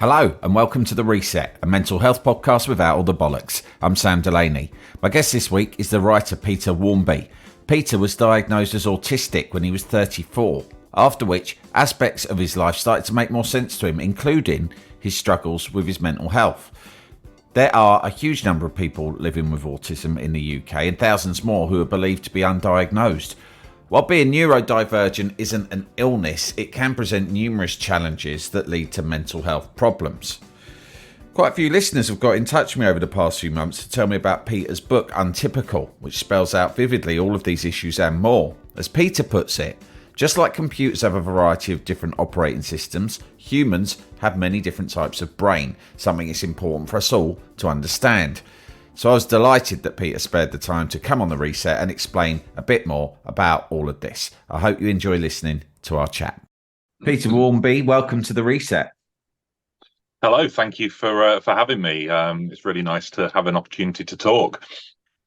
Hello and welcome to The Reset, a mental health podcast without all the bollocks. I'm Sam Delaney. My guest this week is the writer Peter Wharmby. Peter was diagnosed as autistic when he was 34, after which aspects of his life started to make more sense to him, including his struggles with his mental health. There are a huge number of people living with autism in the UK and thousands more who are believed to be undiagnosed. While being neurodivergent isn't an illness, it can present numerous challenges that lead to mental health problems. Quite a few listeners have got in touch with me over the past few months to tell me about Peter's book, Untypical, which spells out vividly all of these issues and more. As Peter puts it, just like computers have a variety of different operating systems, humans have many different types of brain, something it's important for us all to understand. So I was delighted that Peter spared the time to come on The Reset and explain a bit more about all of this. I hope you enjoy listening to our chat. Peter Wharmby, welcome to The Reset. Hello, thank you for having me. It's really nice to have an opportunity to talk.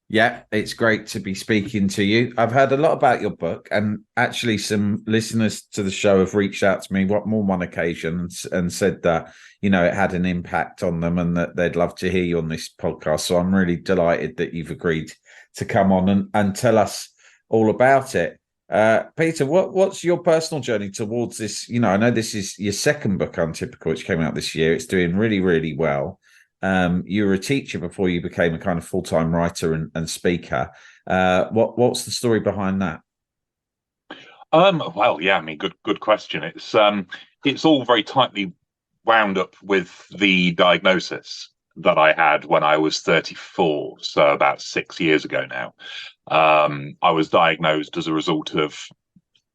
Yeah, it's great to be speaking to you. I've heard a lot about your book, and actually some listeners to the show have reached out to me more on one occasion and said that, you know, it had an impact on them and that they'd love to hear you on this podcast. So I'm really delighted that you've agreed to come on and tell us all about it. Peter, what's your personal journey towards this? You know, I know this is your second book, Untypical, which came out this year. It's doing really, really well. You were a teacher before you became a kind of full-time writer and speaker. What's the story behind that? Well, yeah, I mean, good question. It's all very tightly wound up with the diagnosis that I had when I was 34, so about 6 years ago now. I was diagnosed as a result of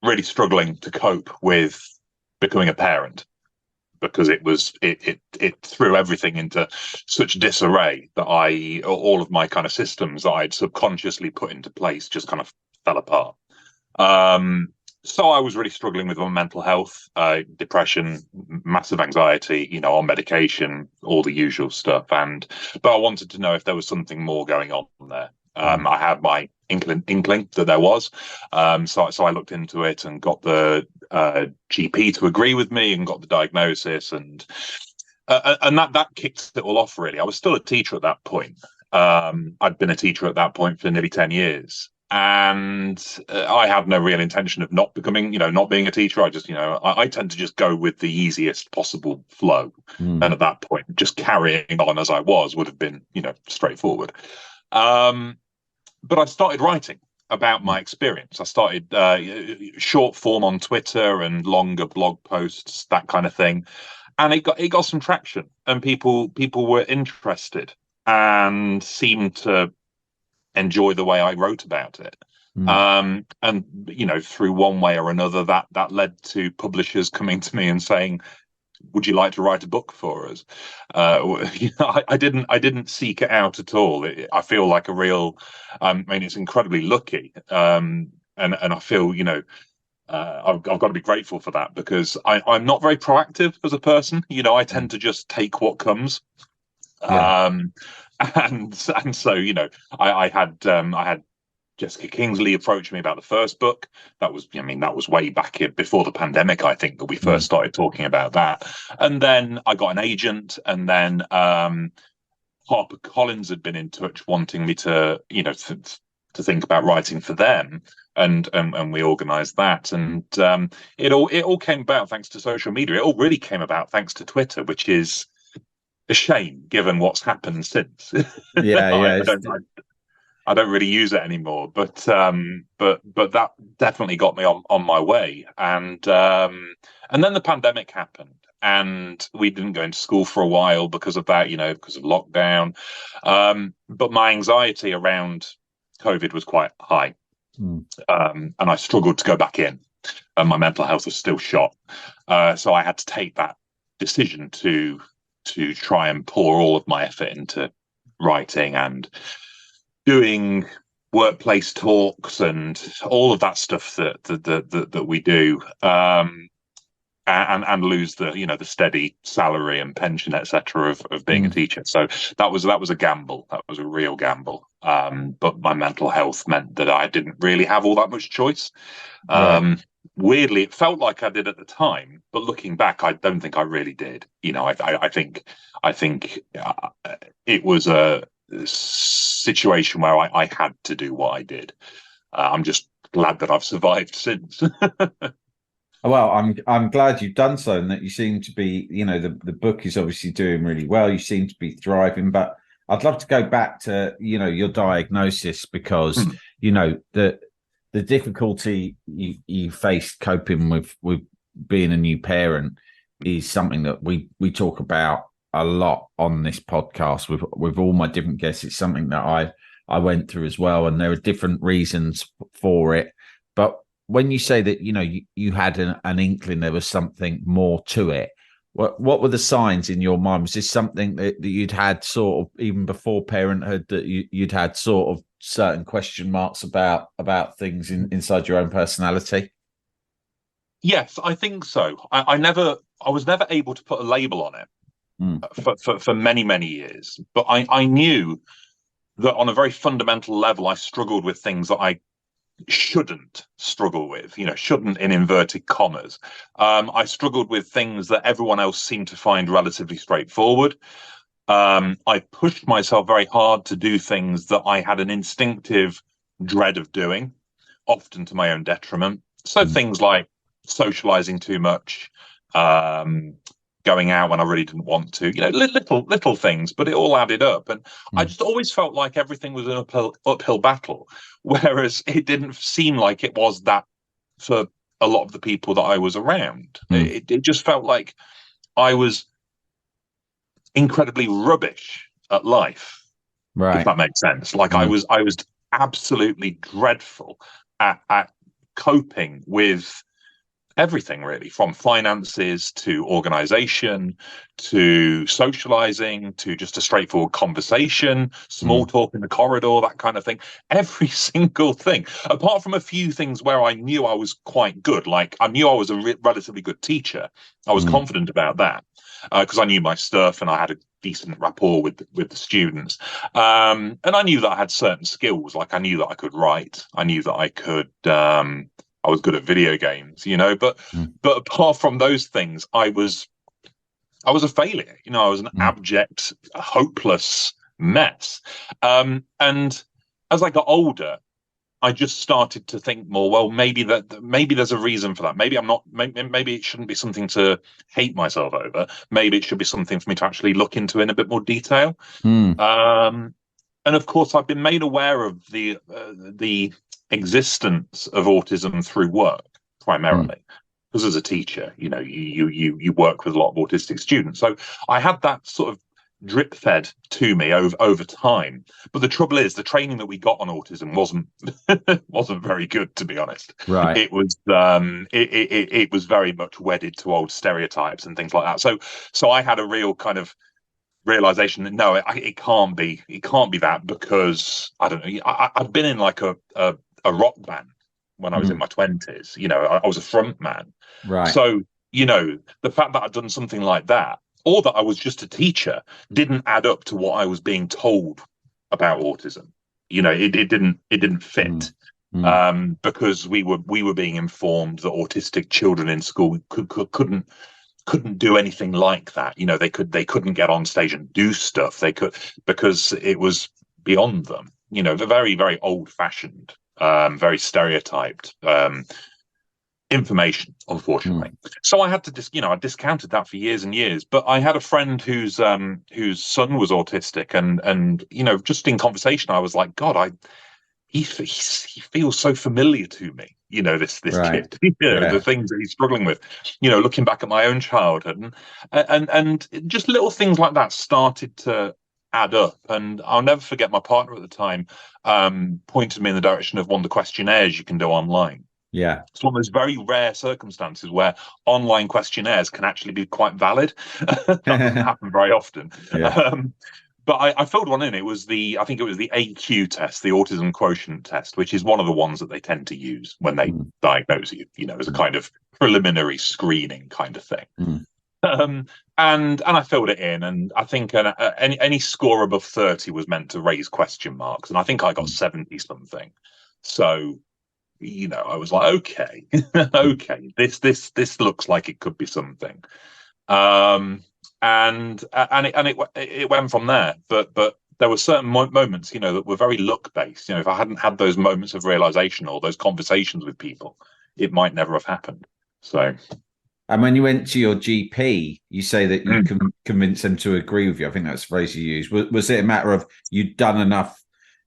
really struggling to cope with becoming a parent, because it threw everything into such disarray that all of my kind of systems that I'd subconsciously put into place just kind of fell apart. So I was really struggling with my mental health, depression, massive anxiety, you know, on medication, all the usual stuff. But I wanted to know if there was something more going on there. I had my inkling that there was. So I looked into it and got the GP to agree with me and got the diagnosis, and that kicked it all off, really. I was still a teacher at that point. I'd been a teacher at that point for nearly 10 years. And I had no real intention of not being a teacher. I tend to just go with the easiest possible flow. And at that point, just carrying on as I was would have been, straightforward. But I started writing about my experience. I started short form on Twitter and longer blog posts, that kind of thing. And it got some traction, and people were interested and seemed to enjoy the way I wrote about it. And through one way or another, that led to publishers coming to me and saying, would you like to write a book for us? I didn't seek it out at all. I feel like a real, it's incredibly lucky. And I feel, I've got to be grateful for that, because I'm not very proactive as a person. I tend to just take what comes. Yeah. And so, I had Jessica Kingsley approached me about the first book. That was way back before the pandemic, I think, that we first started talking about that. And then I got an agent, and then HarperCollins had been in touch wanting me to think about writing for them. And we organised that, and it all came about thanks to social media. It all really came about thanks to Twitter, which is a shame given what's happened since. Yeah, I don't really use it anymore, but that definitely got me on my way. And then the pandemic happened, and we didn't go into school for a while because of that, because of lockdown. But my anxiety around COVID was quite high, and I struggled to go back in, and my mental health was still shot. So I had to take that decision to try and pour all of my effort into writing and doing workplace talks and all of that stuff that we do, and lose the steady salary and pension, etc. of being a teacher. So that was a gamble. That was a real gamble. But my mental health meant that I didn't really have all that much choice. weirdly, it felt like I did at the time, but looking back, I don't think I really did. I think it was a situation where I had to do what I did. I'm just glad that I've survived since. Well, I'm glad you've done so, and that you seem to be, the book is obviously doing really well. You seem to be thriving, but I'd love to go back to, your diagnosis, because, Hmm. the difficulty you faced coping with being a new parent is something that we talk about a lot on this podcast with all my different guests. It's something that I went through as well, and there are different reasons for it. But when you say that, you had an inkling there was something more to it, what were the signs in your mind? Was this something that you'd had sort of even before parenthood, that you'd had sort of certain question marks about things inside your own personality? Yes, I think so. I was never able to put a label on it Mm, for many, many years, but I knew that on a very fundamental level, I struggled with things that I shouldn't struggle with, shouldn't in inverted commas. I struggled with things that everyone else seemed to find relatively straightforward. I pushed myself very hard to do things that I had an instinctive dread of doing, often to my own detriment. So mm, things like socializing too much, um, going out when I really didn't want to, little things, but it all added up. And I mm, just always felt like everything was an uphill battle, whereas it didn't seem like it was that for a lot of the people that I was around. mm. It just felt like I was incredibly rubbish at life, if Right. that makes sense. Like Mm, I was absolutely dreadful at coping with everything, really, from finances to organization to socializing to just a straightforward conversation, small mm, talk in the corridor, that kind of thing. Every single thing, apart from a few things where I knew I was quite good. Like I knew I was a relatively good teacher. I was mm, confident about that because I knew my stuff and I had a decent rapport with the students. And I knew that I had certain skills. Like I knew that I could write. I knew that I could. I was good at video games, mm, but apart from those things, I was a failure. I was an mm. abject, hopeless mess. And as I got older, I just started to think more. Well, maybe there's a reason for that. Maybe I'm not. Maybe it shouldn't be something to hate myself over. Maybe it should be something for me to actually look into in a bit more detail. Mm, Um, and of course, I've been made aware of the existence of autism through work mm, primarily. Because as a teacher, you work with a lot of autistic students, so I had that sort of drip fed to me over time. But the trouble is, the training that we got on autism wasn't very good, to be honest. right. It was very much wedded to old stereotypes and things like that. So I had a real kind of realization that no, it can't be that, because I don't know. I'd been in like a rock band when I was in Mm, my 20s. I was a front man. right. So the fact that I'd done something like that, or that I was just a teacher, didn't add up to what I was being told about autism. It didn't Mm, fit. mm, Because we were being informed that autistic children in school couldn't do anything like that. They couldn't get on stage and do stuff. They could, because it was beyond them. The very, very old fashioned, very stereotyped information, unfortunately. mm, So I had to I discounted that for years and years. But I had a friend whose son was autistic, and just in conversation, I was like, God, he feels so familiar to me. This right. kid, the Yeah. things that he's struggling with. Looking back at my own childhood, and just little things like that started to add up. And I'll never forget, my partner at the time pointed me in the direction of one of the questionnaires you can do online. Yeah. It's one of those very rare circumstances where online questionnaires can actually be quite valid. That doesn't happen very often. Yeah. Um, but I filled one in. I think it was the AQ test, the autism quotient test, which is one of the ones that they tend to use when they Mm, diagnose you, as a mm, kind of preliminary screening kind of thing. mm, And I filled it in, and I think any score above 30 was meant to raise question marks, and I think I got mm. 70 something. So I was like, okay, okay, this looks like it could be something. And it went from there. But there were certain moments, that were very luck based. If I hadn't had those moments of realization or those conversations with people, it might never have happened. So. And when you went to your GP, you say that you Mm. convinced them to agree with you. I think that's the phrase you used. Was it a matter of you'd done enough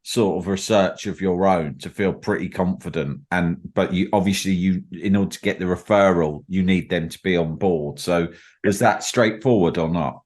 sort of research of your own to feel pretty confident? But you obviously, in order to get the referral, you need them to be on board. So was that straightforward or not?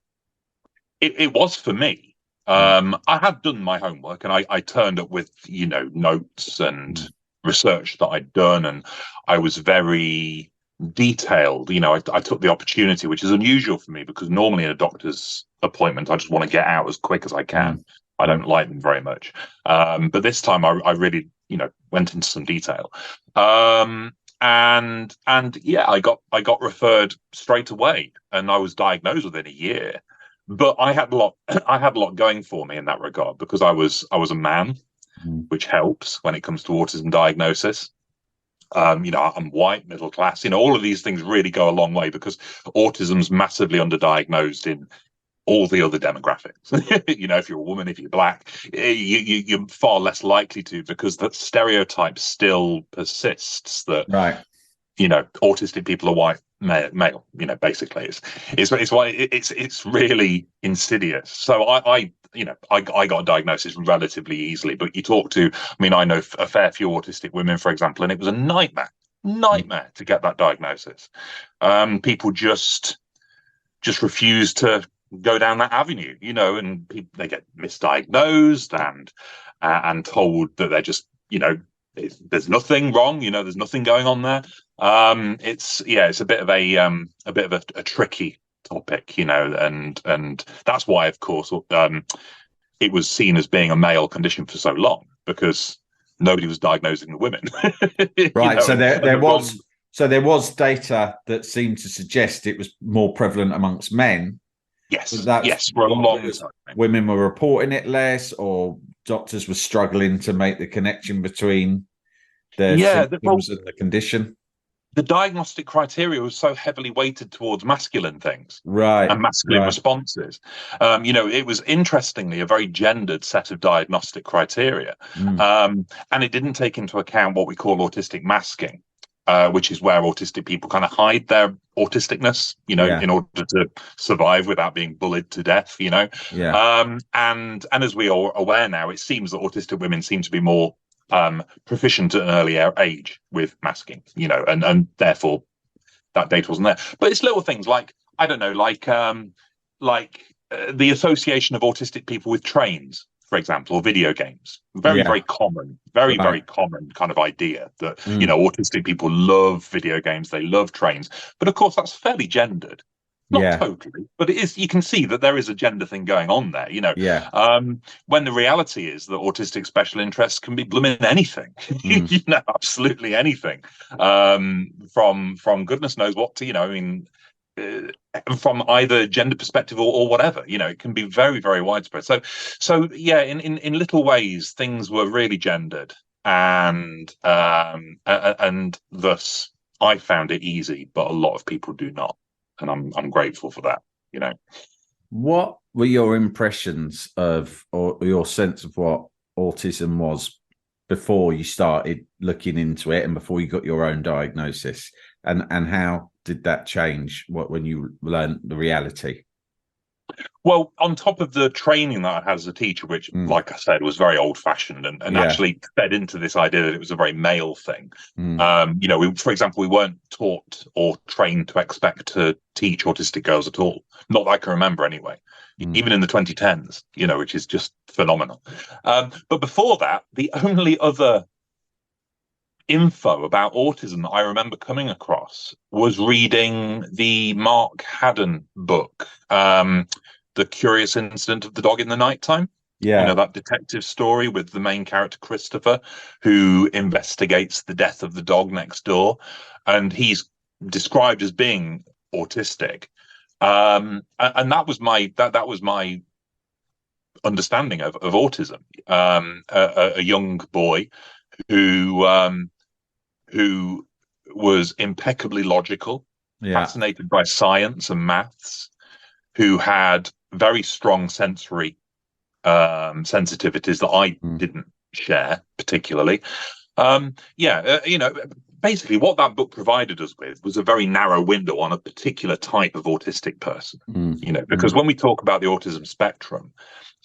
It was for me. I had done my homework, and I turned up with notes and research that I'd done, and I was very detailed. I took the opportunity, which is unusual for me, because normally in a doctor's appointment I just want to get out as quick as I can. I don't like them very much, but this time I really went into some detail. And yeah, I got referred straight away, and I was diagnosed within a year. But I had a lot I had a lot going for me in that regard, because I was a man, which helps when it comes to autism diagnosis. I'm white, middle class. All of these things really go a long way, because autism's massively underdiagnosed in all the other demographics. If you're a woman, if you're black, you're far less likely to, because that stereotype still persists that Right. autistic people are white male. Basically, it's why it's really insidious. So I got a diagnosis relatively easily. But you talk to, I know a fair few autistic women, for example, and it was a nightmare to get that diagnosis. People just refuse to go down that avenue, and they get misdiagnosed and told that they're just, there's nothing wrong, there's nothing going on there. It's a bit of a tricky topic, and that's why, of course, it was seen as being a male condition for so long, because nobody was diagnosing the women. Right. So there was data that seemed to suggest it was more prevalent amongst men. Yes, for a long time. Women were reporting it less, or doctors were struggling to make the connection between the symptoms and the condition. The diagnostic criteria was so heavily weighted towards masculine things, right, and masculine responses. It was interestingly a very gendered set of diagnostic criteria, and it didn't take into account what we call autistic masking. Which is where autistic people kind of hide their autisticness, in order to survive without being bullied to death, and as we are aware now, it seems that autistic women seem to be more proficient at an earlier age with masking, and therefore that data wasn't there. But it's little things like, I don't know, like the association of autistic people with trains, for example, or video games. Very common, very common kind of idea that, autistic people love video games, they love trains. But of course, that's fairly gendered. Not totally, but it is. You can see that there is a gender thing going on there, when the reality is that autistic special interests can be blooming anything, absolutely anything, from goodness knows what to, from either gender perspective or whatever, it can be very, very widespread. So yeah, in little ways, things were really gendered, and thus I found it easy, but a lot of people do not, and I'm grateful for that. What were your impressions of, or your sense of what autism was before you started looking into it, and before you got your own diagnosis, and how did that change when you learned the reality? Well, on top of the training that I had as a teacher, which, like I said, was very old-fashioned and actually fed into this idea that it was a very male thing. For example, we weren't taught or trained to expect to teach autistic girls at all. Not that I can remember, anyway. Even in the 2010s, which is just phenomenal. But before that, the only other info about autism that I remember coming across was reading the Mark Haddon book, The Curious Incident of the Dog in the Nighttime. That detective story with the main character Christopher, who investigates the death of the dog next door, and he's described as being autistic. And that was my understanding of autism. A young boy who who was impeccably logical, Yeah. fascinated by science and maths, who had very strong sensory sensitivities that I didn't share particularly. Basically what that book provided us with was a very narrow window on a particular type of autistic person. Because when we talk about the autism spectrum,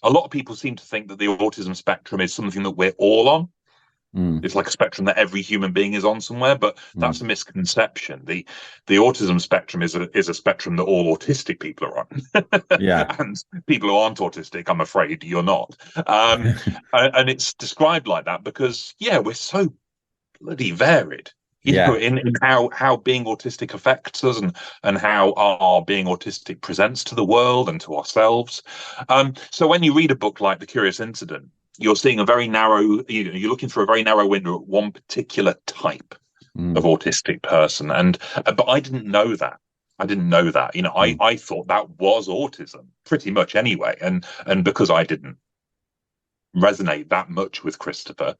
a lot of people seem to think that the autism spectrum is something that we're all on. It's like a spectrum that every human being is on somewhere, but that's a misconception. The autism spectrum is a spectrum that all autistic people are on. Yeah. And people who aren't autistic, I'm afraid you're not. And it's described like that because, we're so bloody varied. In how being autistic affects us, and how our being autistic presents to the world and to ourselves. So when you read a book like The Curious Incident, you're seeing a very narrow, you're looking for a very narrow window at one particular type of autistic person. But I didn't know that. I thought that was autism pretty much anyway. And because I didn't resonate that much with Christopher,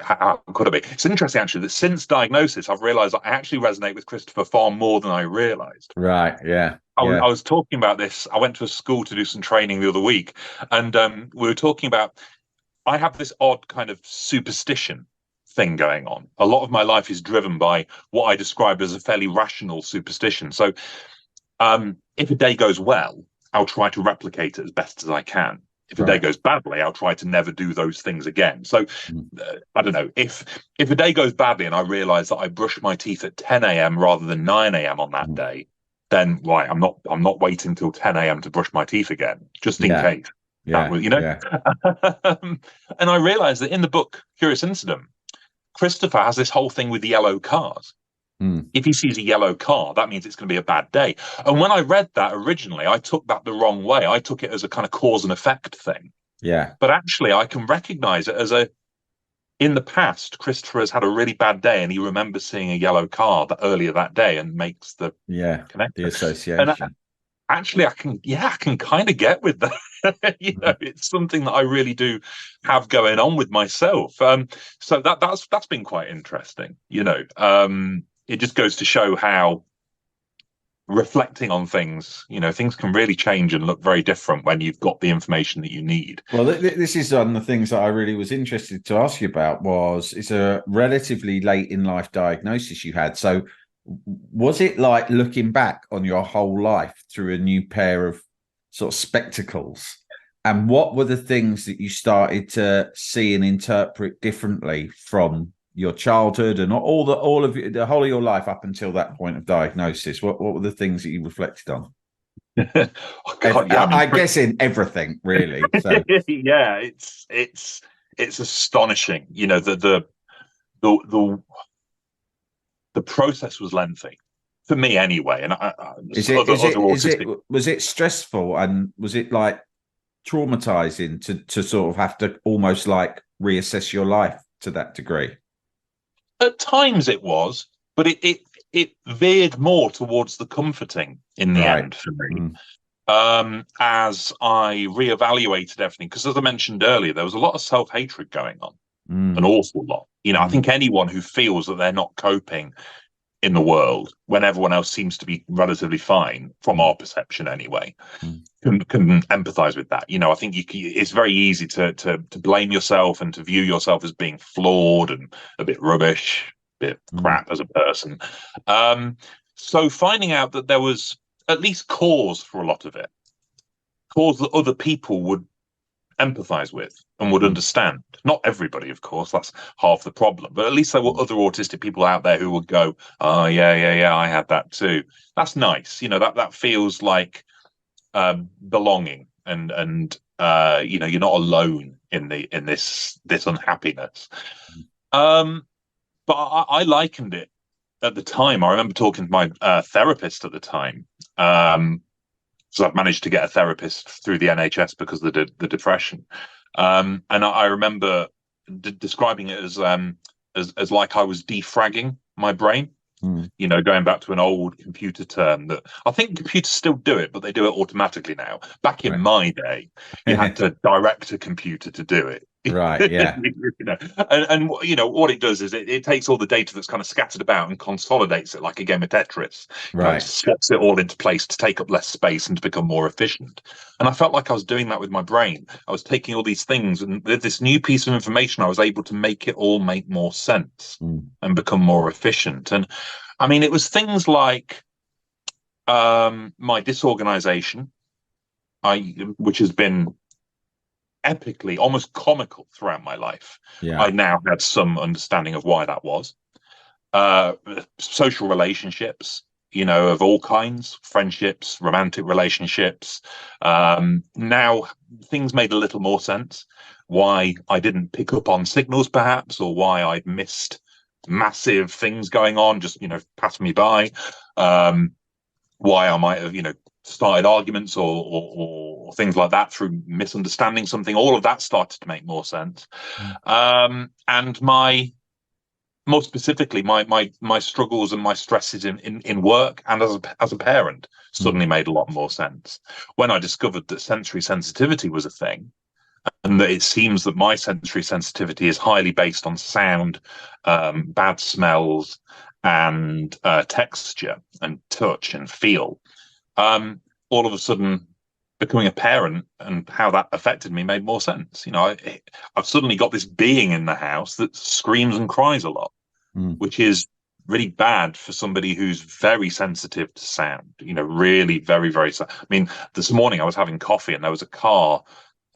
how could it be? It's interesting actually that since diagnosis, I've realized I actually resonate with Christopher far more than I realized. Right. Yeah. I was talking about this. I went to a school to do some training the other week, and we were talking about, I have this odd kind of superstition thing going on. A lot of my life is driven by what I describe as a fairly rational superstition. So if a day goes well, I'll try to replicate it as best as I can. If a day goes badly, I'll try to never do those things again. So I don't know, if a day goes badly and I realize that I brush my teeth at 10 a.m. rather than 9 a.m. on that day, then I'm not waiting till 10 a.m. to brush my teeth again, just in case. And I realized that in the book Curious Incident, Christopher has this whole thing with yellow cars. If he sees a yellow car, that means it's going to be a bad day. And when I read that originally, I took that the wrong way. I took it as a kind of cause and effect thing. Yeah. But actually, I can recognize it as in the past, Christopher has had a really bad day and he remembers seeing a yellow car earlier that day and makes the connection. The association. And actually, I can kind of get with that. It's something that I really do have going on with myself. So that's been quite interesting. It just goes to show how reflecting on things, things can really change and look very different when you've got the information that you need. Well, this is one of the things that I really was interested to ask you about. It's a relatively late in life diagnosis you had. So was it like looking back on your whole life through a new pair of sort of spectacles? And what were the things that you started to see and interpret differently from your childhood and the whole of your life up until that point of diagnosis? What were the things that you reflected on? I guess in everything, really. So. Yeah, it's astonishing. The process was lengthy for me anyway. And was it stressful, and was it like traumatizing to sort of have to almost like reassess your life to that degree? At times it was, but it veered more towards the comforting in the end for me. As I reevaluated everything, because as I mentioned earlier, there was a lot of self-hatred going on, an awful lot. I think anyone who feels that they're not coping in the world when everyone else seems to be relatively fine, from our perception anyway, can empathize with that. I think it's very easy to blame yourself and to view yourself as being flawed and a bit rubbish, a bit crap as a person. So finding out that there was at least cause for a lot of it, cause that other people would empathize with and would understand. Not everybody, of course, that's half the problem, but at least there were other autistic people out there who would go, oh yeah, I had that too. That's nice. That feels like belonging, and you're not alone in this unhappiness. But I likened it at the time. I remember talking to my therapist at the time. So I've managed to get a therapist through the NHS because of the depression. And I remember describing it as like I was defragging my brain. Going back to an old computer term that I think computers still do it, but they do it automatically now. Back in my day, you had to direct a computer to do it. Right. Yeah. What it does is it takes all the data that's kind of scattered about and consolidates it like a game of Tetris. Right. Slots it all into place to take up less space and to become more efficient. And I felt like I was doing that with my brain. I was taking all these things, and with this new piece of information, I was able to make it all make more sense and become more efficient. And I mean, it was things like my disorganization, which has been epically, almost comical throughout my life. Yeah. I now had some understanding of why that was. Social relationships, of all kinds, friendships, romantic relationships. Now things made a little more sense. Why I didn't pick up on signals, perhaps, or why I'd missed massive things going on, just, passed me by. Why I might have, started arguments or things like that through misunderstanding something. All of that started to make more sense. And more specifically, my struggles and my stresses in work and as a parent suddenly made a lot more sense when I discovered that sensory sensitivity was a thing, and that it seems that my sensory sensitivity is highly based on sound, bad smells, and texture and touch and feel. All of a sudden, becoming a parent and how that affected me made more sense. I've suddenly got this being in the house that screams and cries a lot, which is really bad for somebody who's very sensitive to sound. Really very, very. I mean, this morning I was having coffee and there was a car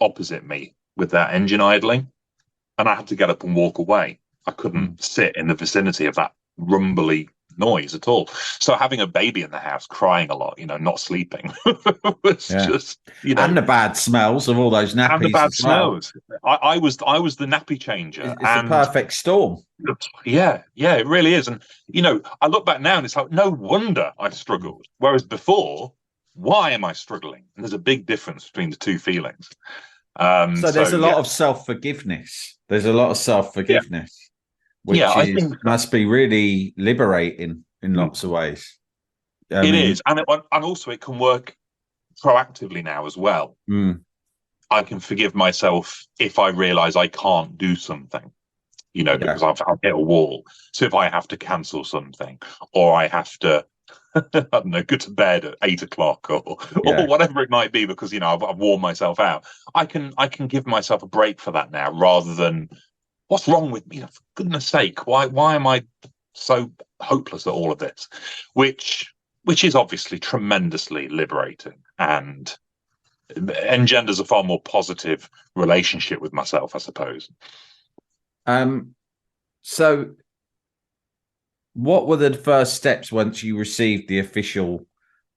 opposite me with that engine idling, and I had to get up and walk away. I couldn't sit in the vicinity of that rumbly noise at all. So having a baby in the house crying a lot, not sleeping, was just, and the bad smells of all those nappies and the bad as well. smells. I was the nappy changer. It's a perfect storm. Yeah, it really is. And I look back now and it's like, no wonder I struggled. Whereas before, why am I struggling? And there's a big difference between the two feelings. So there's a lot of self-forgiveness. There's a lot of self-forgiveness. Which I think must be really liberating in lots of ways. It is, and also it can work proactively now as well. I can forgive myself if I realize I can't do something, because I've hit a wall. So if I have to cancel something, or I have to, I don't know, go to bed at 8 o'clock or whatever it might be, because I've worn myself out. I can give myself a break for that now, rather than, what's wrong with me? For goodness sake, why am I so hopeless at all of this? Which is obviously tremendously liberating and engenders a far more positive relationship with myself, I suppose. So what were the first steps once you received the official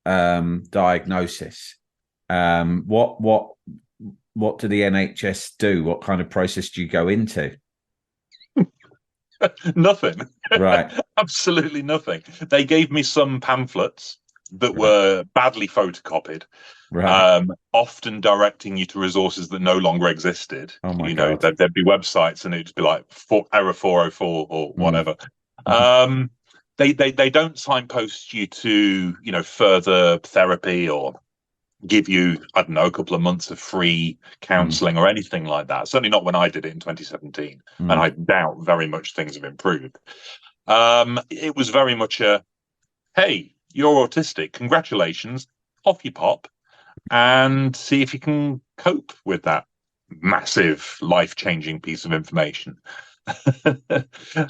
diagnosis? What do the NHS do? What kind of process do you go into? Nothing. Right. Absolutely nothing. They gave me some pamphlets that were badly photocopied, often directing you to resources that no longer existed. Oh my God. There'd be websites and it'd be like error 404 or whatever. They don't signpost you to further therapy or give you, I don't know, a couple of months of free counselling or anything like that. Certainly not when I did it in 2017, and I doubt very much things have improved. It was very much a, hey, you're autistic, congratulations, off you pop, and see if you can cope with that massive life-changing piece of information.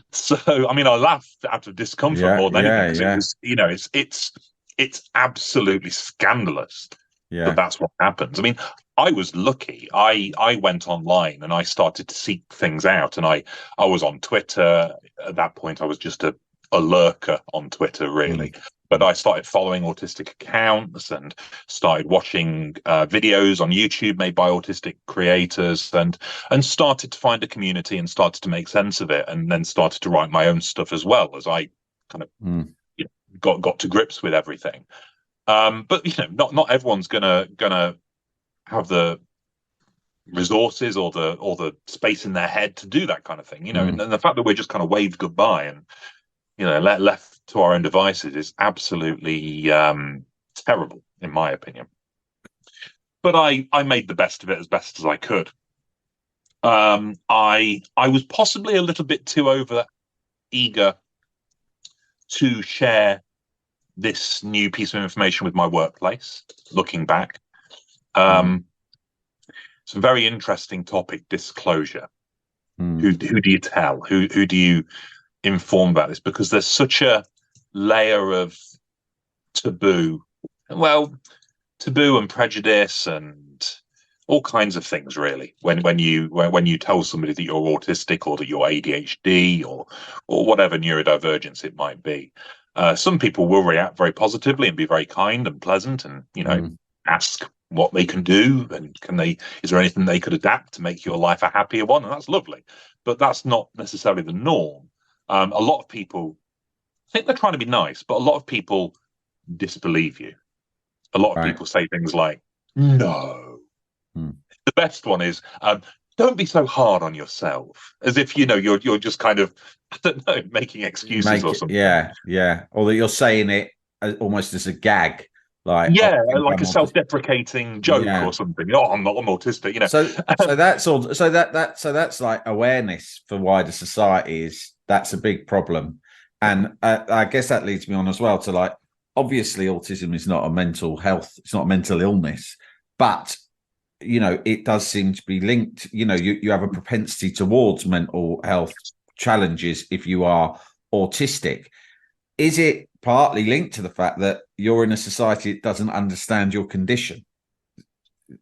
So, I mean, I laughed out of discomfort more than anything. It was, it's absolutely scandalous that that's what happens. I mean, I was lucky. I went online and I started to seek things out, and I was on Twitter. At that point, I was just a lurker on Twitter, really. But I started following autistic accounts and started watching videos on YouTube made by autistic creators, and started to find a community and started to make sense of it, and then started to write my own stuff as well as I kind of got to grips with everything. But not everyone's gonna have the resources or the space in their head to do that kind of thing. And the fact that we're just kind of waved goodbye and left to our own devices is absolutely terrible, in my opinion. But I made the best of it as best as I could. I was possibly a little bit too over eager to share this new piece of information with my workplace. Looking back, it's a very interesting topic: disclosure. Who do you tell? Who do you inform about this? Because there's such a layer of taboo. Well, taboo and prejudice and all kinds of things, really. When you tell somebody that you're autistic or that you're ADHD or whatever neurodivergence it might be, some people will react very positively and be very kind and pleasant, and ask what they can do and is there anything they could adapt to make your life a happier one, and that's lovely. But that's not necessarily the norm. A lot of people think they're trying to be nice, but a lot of people disbelieve you. A lot of people say things like, no. The best one is, don't be so hard on yourself, as if you're just kind of, I don't know, making excuses or something. Yeah, or that you're saying it almost as a gag, like like a self-deprecating joke or something. Oh, I'm autistic, So that's like awareness for wider society that's a big problem, and I guess that leads me on as well to, like, obviously autism is not a mental health, it's not a mental illness, but it does seem to be linked. You have a propensity towards mental health challenges if you are autistic. Is it partly linked to the fact that you're in a society that doesn't understand your condition?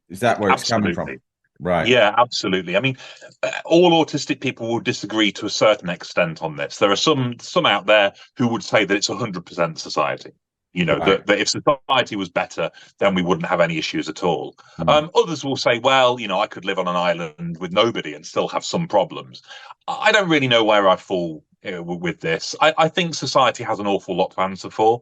Is that where it's coming from? Right. Yeah, absolutely. I mean, all autistic people will disagree to a certain extent on this. There are some out there who would say that it's 100% society. That if society was better, then we wouldn't have any issues at all. Others will say, well, I could live on an island with nobody and still have some problems. I don't really know where I fall with this. I think society has an awful lot to answer for.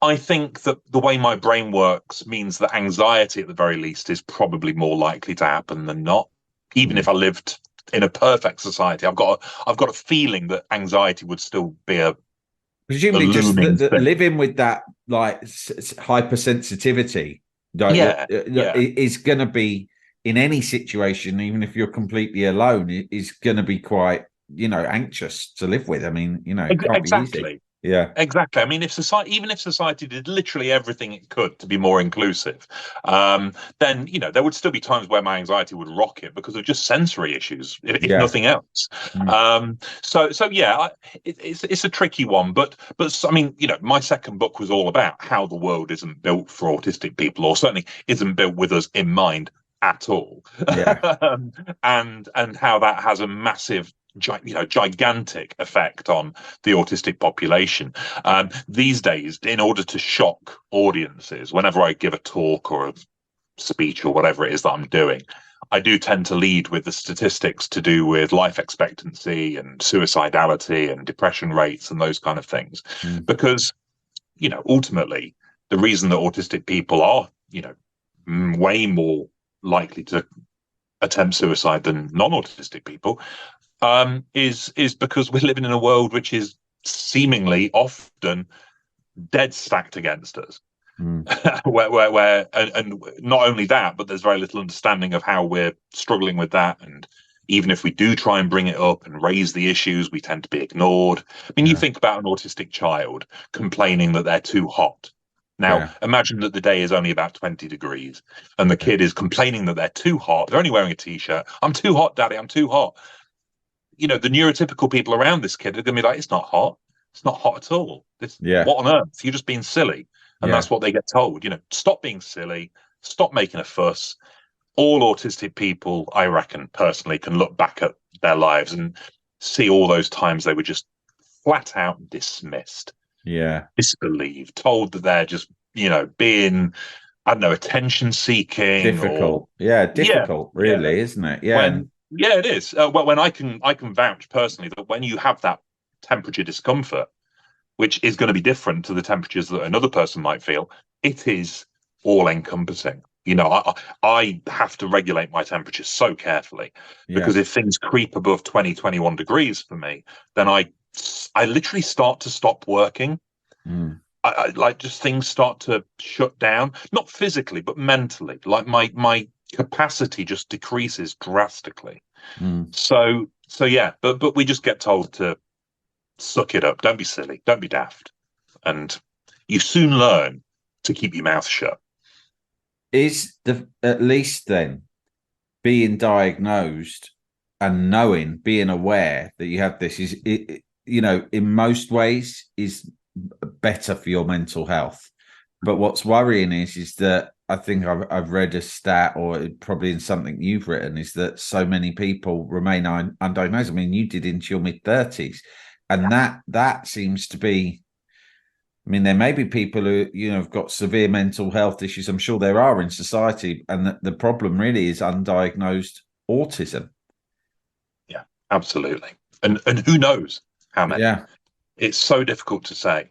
I think that the way my brain works means that anxiety, at the very least, is probably more likely to happen than not. Even if I lived in a perfect society, I've got a feeling that anxiety would still be presumably just living with that, like, hypersensitivity, is going to be, in any situation, even if you're completely alone, is going to be quite anxious to live with. I mean, it can't be easy. Yeah, exactly. I mean, even if society did literally everything it could to be more inclusive, then there would still be times where my anxiety would rocket because of just sensory issues, if nothing else. So yeah, it's a tricky one. But I mean, my second book was all about how the world isn't built for autistic people, or certainly isn't built with us in mind at all. And how that has a massive, gigantic effect on the autistic population. These days, in order to shock audiences, whenever I give a talk or a speech or whatever it is that I'm doing, I do tend to lead with the statistics to do with life expectancy and suicidality and depression rates and those kind of things. Because, ultimately, the reason that autistic people are, way more likely to attempt suicide than non-autistic people is because we're living in a world which is seemingly often dead stacked against us. where and not only that, but there's very little understanding of how we're struggling with that. And even if we do try and bring it up and raise the issues, we tend to be ignored. I mean, you think about an autistic child complaining that they're too hot. Now, imagine that the day is only about 20 degrees and the kid is complaining that they're too hot. They're only wearing a t-shirt. I'm too hot, Daddy. I'm too hot. The neurotypical people around this kid are going to be like, it's not hot. It's not hot at all. What on earth? You're just being silly. And that's what they get told. Stop being silly. Stop making a fuss. All autistic people, I reckon, personally, can look back at their lives and see all those times they were just flat out dismissed. Disbelieved, told that they're just, being, I don't know, attention seeking. Difficult. Really, isn't it? It is. When I can vouch personally that when you have that temperature discomfort, which is going to be different to the temperatures that another person might feel, it is all encompassing. I have to regulate my temperature so carefully because if things creep above 20, 21 degrees for me, then I literally stop working. I like, just things start to shut down, not physically, but mentally. Like my capacity just decreases drastically. Mm. So yeah, but we just get told to suck it up. Don't be silly. Don't be daft. And you soon learn to keep your mouth shut. Is the at least then being diagnosed and knowing, being aware that you have this is, in most ways is better for your mental health. But what's worrying is that I think I've read a stat, or probably in something you've written, is that so many people remain undiagnosed. I mean, you did into your mid-30s, and that seems to be. I mean, there may be people who have got severe mental health issues. I'm sure there are in society, and the problem really is undiagnosed autism. Yeah, absolutely. And who knows how many? Yeah, It's so difficult to say.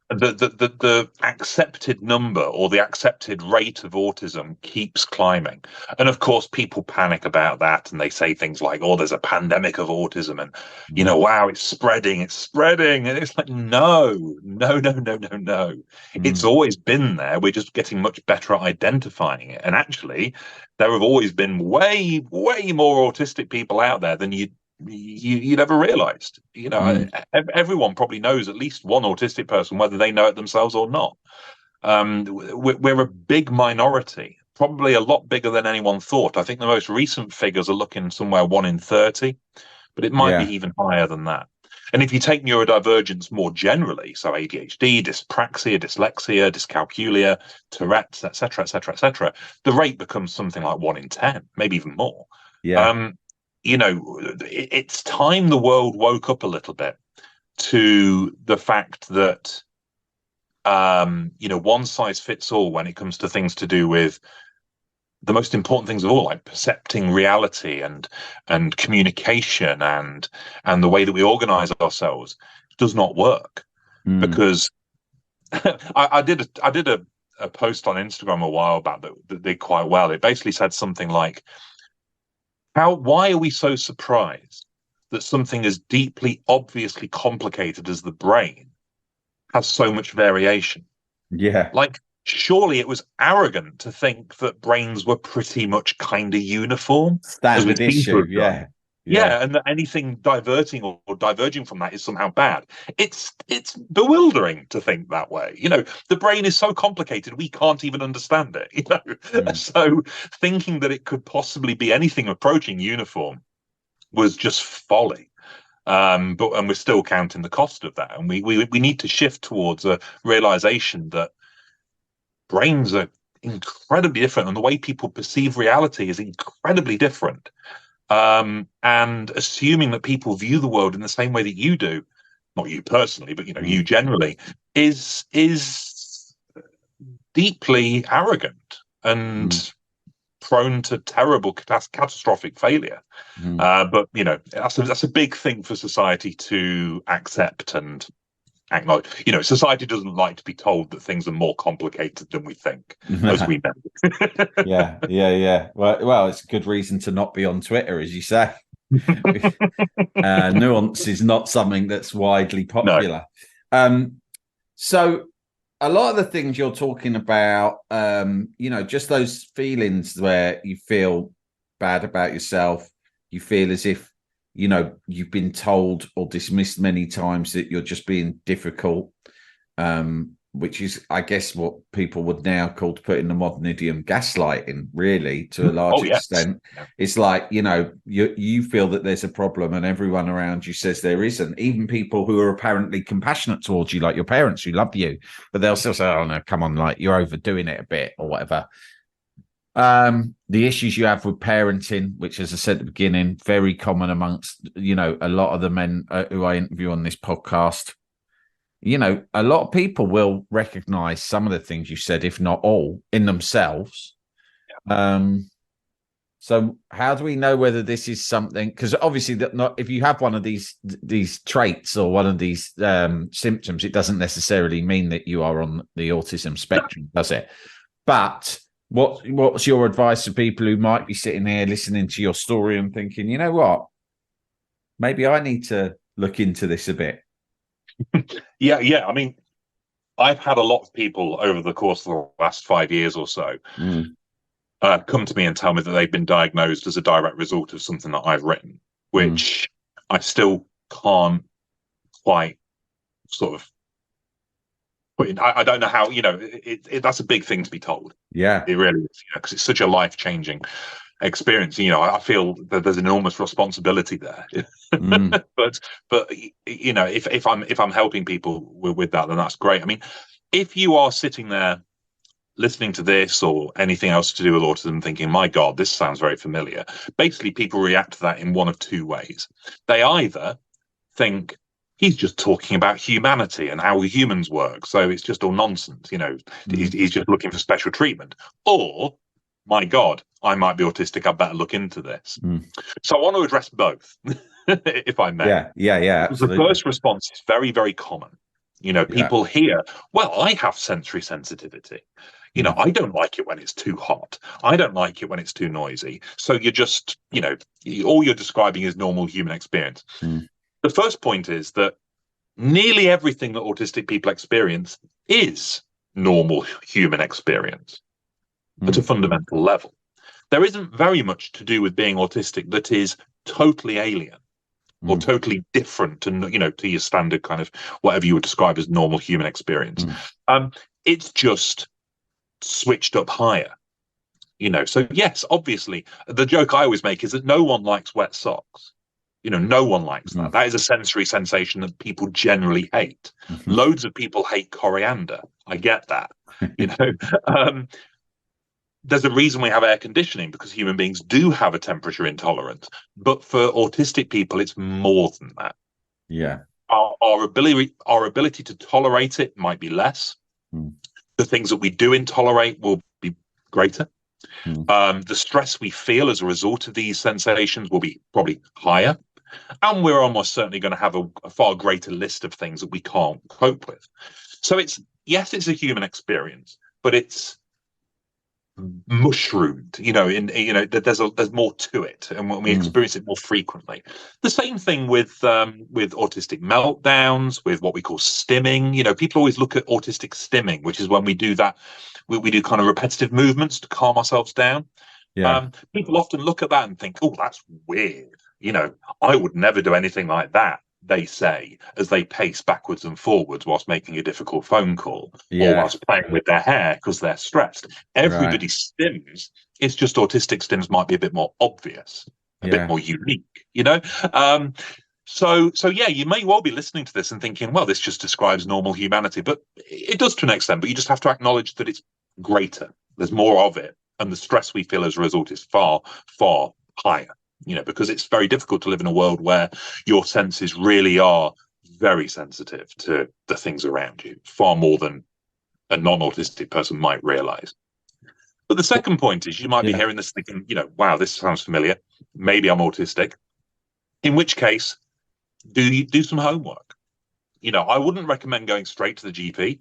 The accepted number or the accepted rate of autism keeps climbing. And of course, people panic about that and they say things like, oh, there's a pandemic of autism and, wow, it's spreading, it's spreading. And it's like, no. It's always been there. We're just getting much better at identifying it. And actually, there have always been way, way more autistic people out there than you'd ever realized. Everyone probably knows at least one autistic person, whether they know it themselves or not. We're a big minority, probably a lot bigger than anyone thought. I think the most recent figures are looking somewhere 1 in 30, but it might be even higher than that. And if you take neurodivergence more generally, so ADHD, dyspraxia, dyslexia, dyscalculia, Tourette's, etc., the rate becomes something like 1 in 10, maybe even more. yeah, It's time the world woke up a little bit to the fact that, one size fits all when it comes to things to do with the most important things of all, like percepting reality and communication and the way that we organize ourselves does not work. Because I did a post on Instagram a while back that did quite well. It basically said something like, why are we so surprised that something as deeply, obviously complicated as the brain has so much variation? yeah. Like, surely it was arrogant to think that brains were pretty much kind of uniform, as we Standard seem to issue. have done. Yeah, yeah. Yeah, and that anything diverting or diverging from that is somehow bad. It's bewildering to think that way. The brain is so complicated we can't even understand it. So thinking that it could possibly be anything approaching uniform was just folly. And we're still counting the cost of that, and we need to shift towards a realization that brains are incredibly different, and the way people perceive reality is incredibly different. And assuming that people view the world in the same way that you do, not you personally, but you generally, is deeply arrogant and prone to terrible catastrophic failure. But that's a big thing for society to accept and acknowledge. Society doesn't like to be told that things are more complicated than we think, as we know. Yeah. Well, it's a good reason to not be on Twitter, as you say. Nuance is not something that's widely popular. No. So a lot of the things you're talking about, just those feelings where you feel bad about yourself, you feel as if, you've been told or dismissed many times that you're just being difficult, which is, I guess, what people would now call, to put in the modern idiom, gaslighting, really, to a large extent. Yeah. It's like, you feel that there's a problem and everyone around you says there isn't. Even people who are apparently compassionate towards you, like your parents who love you, but they'll still say, oh, no, come on, like, you're overdoing it a bit or whatever. The issues you have with parenting, which, as I said at the beginning, very common amongst, a lot of the men who I interview on this podcast. A lot of people will recognize some of the things you said, if not all, in themselves. So how do we know whether this is something? Because obviously, if you have one of these traits or one of these symptoms, it doesn't necessarily mean that you are on the autism spectrum, does it? But what's your advice to people who might be sitting here listening to your story and thinking, you know what, maybe I need to look into this a bit? Yeah. I mean, I've had a lot of people over the course of the last 5 years or so come to me and tell me that they've been diagnosed as a direct result of something that I've written, Mm. which I still can't quite sort of put in. I don't know how, that's a big thing to be told. Yeah. It really is, because it's such a life-changing experience. I feel that there's enormous responsibility there. Mm. but if I'm helping people with that, then that's great. I mean, if you are sitting there listening to this or anything else to do with autism thinking, my God, this sounds very familiar, basically people react to that in one of two ways. They either think he's just talking about humanity and how humans work, so it's just all nonsense, Mm. he's just looking for special treatment, or my God, I might be autistic, I better look into this. Mm. So I want to address both, if I may. Yeah, The absolutely. first response is very, very common. Yeah. People hear, well, I have sensory sensitivity. Mm. I don't like it when it's too hot. I don't like it when it's too noisy. So you're just, all you're describing is normal human experience. Mm. The first point is that nearly everything that autistic people experience is normal human experience at a Mm. fundamental level. There isn't very much to do with being autistic that is totally alien or Mm. totally different to your standard kind of whatever you would describe as normal human experience. Mm. It's just switched up higher. So yes, obviously, the joke I always make is that no one likes wet socks. No one likes that. Mm. That is a sensory sensation that people generally hate. Mhm. Loads of people hate coriander. I get that. You know, um, there's a reason we have air conditioning, because human beings do have a temperature intolerance. But for autistic people, it's more than that. Yeah. Our ability to tolerate it might be less. Mm. The things that we do intolerate will be greater. Mm. The stress we feel as a result of these sensations will be probably higher. And we're almost certainly going to have a far greater list of things that we can't cope with. So it's a human experience, but it's mushroomed, there's more to it, and when we Mm. experience it more frequently. The same thing with autistic meltdowns, with what we call stimming. People always look at autistic stimming, which is when we do that, we do kind of repetitive movements to calm ourselves down. Yeah. People often look at that and think, oh, that's weird. I would never do anything like that, they say, as they pace backwards and forwards whilst making a difficult phone call or Yeah. whilst playing with their hair because they're stressed. Right. Everybody stims. It's just autistic stims might be a bit more obvious, a bit Yeah. more unique. Um, so yeah, you may well be listening to this and thinking, well, this just describes normal humanity, but it does to an extent. But you just have to acknowledge that it's greater. There's more of it, and the stress we feel as a result is far, far higher. Because it's very difficult to live in a world where your senses really are very sensitive to the things around you, far more than a non-autistic person might realize. But the second point is, you might be Yeah. hearing this thinking, wow, this sounds familiar. Maybe I'm autistic. In which case, do some homework. I wouldn't recommend going straight to the GP,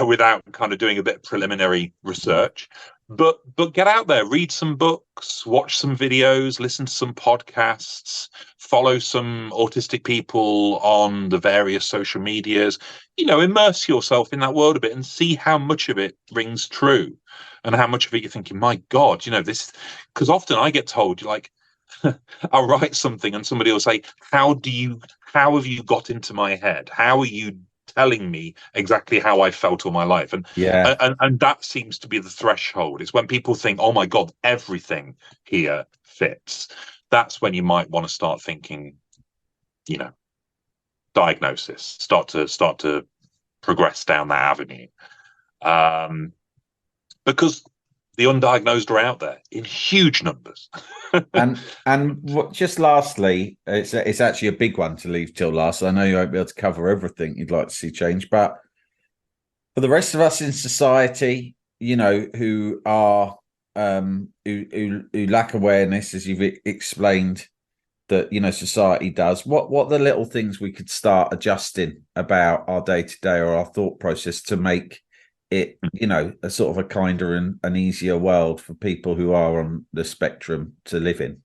without kind of doing a bit of preliminary Mm. research. But get out there, read some books, watch some videos, listen to some podcasts, follow some autistic people on the various social medias. Immerse yourself in that world a bit and see how much of it rings true, and how much of it you're thinking, my God, this. Because often I get told, like, I'll write something and somebody will say, how have you got into my head? How are you telling me exactly how I felt all my life? And Yeah. and that seems to be the threshold. It's when people think, oh my God, everything here fits. That's when you might want to start thinking, diagnosis, start to progress down that avenue. Because the undiagnosed are out there in huge numbers. And just lastly, it's actually a big one to leave till last. I know you won't be able to cover everything you'd like to see change, but for the rest of us in society, who are who lack awareness, as you've explained, that society does, what the little things we could start adjusting about our day-to-day or our thought process to make it a sort of a kinder and an easier world for people who are on the spectrum to live in.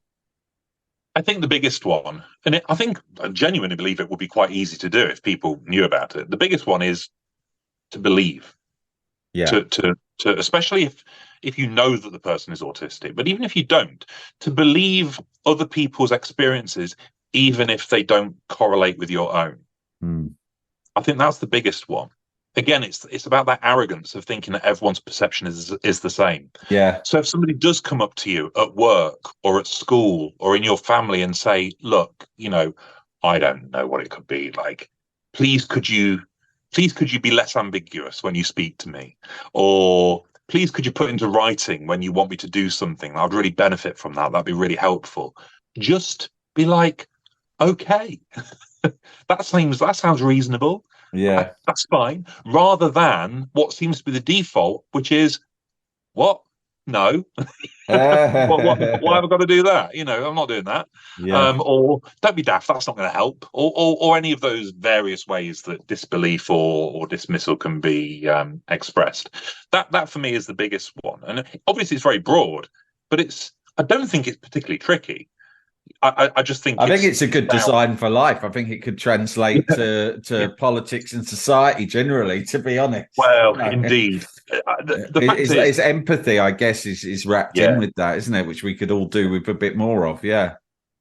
I think the biggest one, and I genuinely believe it would be quite easy to do if people knew about it. The biggest one is to believe, Yeah. to especially if you know that the person is autistic, but even if you don't, to believe other people's experiences, even if they don't correlate with your own. I think that's the biggest one. Again, it's about that arrogance of thinking that everyone's perception is the same. Yeah. So if somebody does come up to you at work or at school or in your family and say, look, I don't know what it could be like, please could you be less ambiguous when you speak to me? Or please could you put into writing when you want me to do something? I'd really benefit from that. That'd be really helpful. Just be like, okay, that sounds reasonable. Yeah. That's fine. Rather than what seems to be the default, which is, what? No. Why have I got to do that? I'm not doing that. Yeah. Or don't be daft. That's not going to help. Or any of those various ways that disbelief or dismissal can be expressed. That for me is the biggest one. And obviously it's very broad, but I don't think it's particularly tricky. I just think it's a good design for life. I think it could translate to politics and society generally, to be honest. Well, indeed. The fact is empathy, I guess, is wrapped in with that, isn't it? Which we could all do with a bit more of, yeah.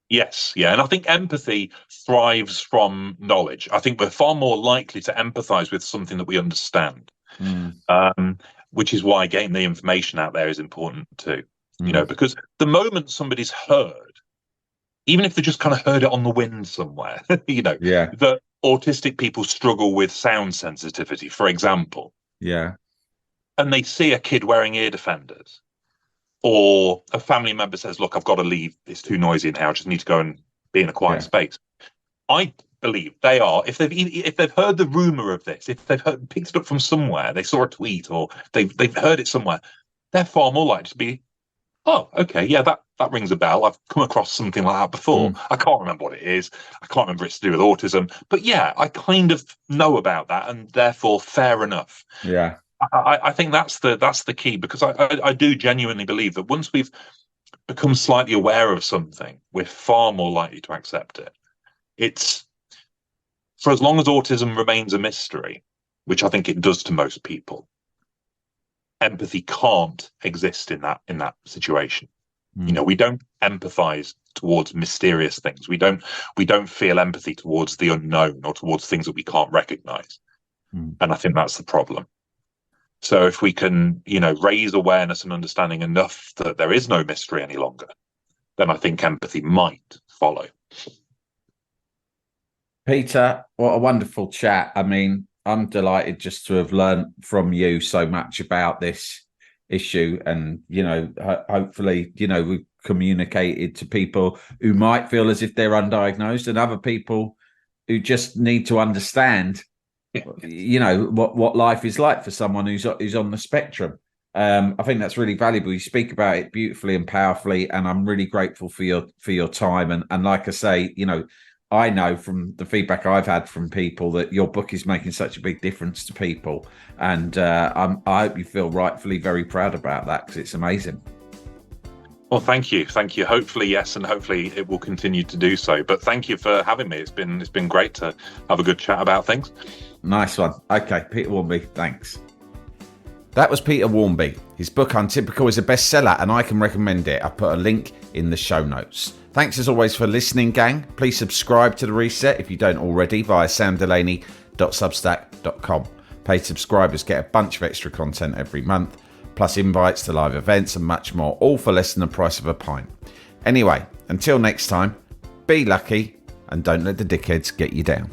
Yes, yeah. And I think empathy thrives from knowledge. I think we're far more likely to empathize with something that we understand, which is why getting the information out there is important too. Because the moment somebody's heard, even if they just kind of heard it on the wind somewhere, that autistic people struggle with sound sensitivity, for example. Yeah. And they see a kid wearing ear defenders, or a family member says, look, I've got to leave. It's too noisy in here. I just need to go and be in a quiet space. I believe they are, if they've heard the rumor of this, if they've picked it up from somewhere, they saw a tweet or they've heard it somewhere, they're far more likely to be, oh, okay, yeah, that rings a bell. I've come across something like that before. I can't remember what it is. I can't remember it's to do with autism. But yeah, I kind of know about that, and therefore fair enough. Yeah. I think that's the key, because I do genuinely believe that once we've become slightly aware of something, we're far more likely to accept it. It's, for as long as autism remains a mystery, which I think it does to most people, empathy can't exist in that situation. We don't empathize towards mysterious things. We don't feel empathy towards the unknown or towards things that we can't recognize. And I think that's the problem. So if we can, raise awareness and understanding enough that there is no mystery any longer, then I think empathy might follow. Peter, what a wonderful chat. I mean, I'm delighted just to have learned from you so much about this issue, and hopefully we've communicated to people who might feel as if they're undiagnosed, and other people who just need to understand what life is like for someone who's on the spectrum. I think that's really valuable. You speak about it beautifully and powerfully, and I'm really grateful for your time, and like I say, I know from the feedback I've had from people that your book is making such a big difference to people. And I hope you feel rightfully very proud about that, because it's amazing. Well, thank you. Hopefully, yes, and hopefully it will continue to do so. But thank you for having me. It's been great to have a good chat about things. Nice one. Okay, Peter Wharmby, thanks. That was Peter Wharmby. His book Untypical is a bestseller, and I can recommend it. I put a link in the show notes. Thanks as always for listening, gang. Please subscribe to The Reset if you don't already via samdelaney.substack.com. Paid subscribers get a bunch of extra content every month, plus invites to live events and much more, all for less than the price of a pint. Anyway, until next time, be lucky and don't let the dickheads get you down.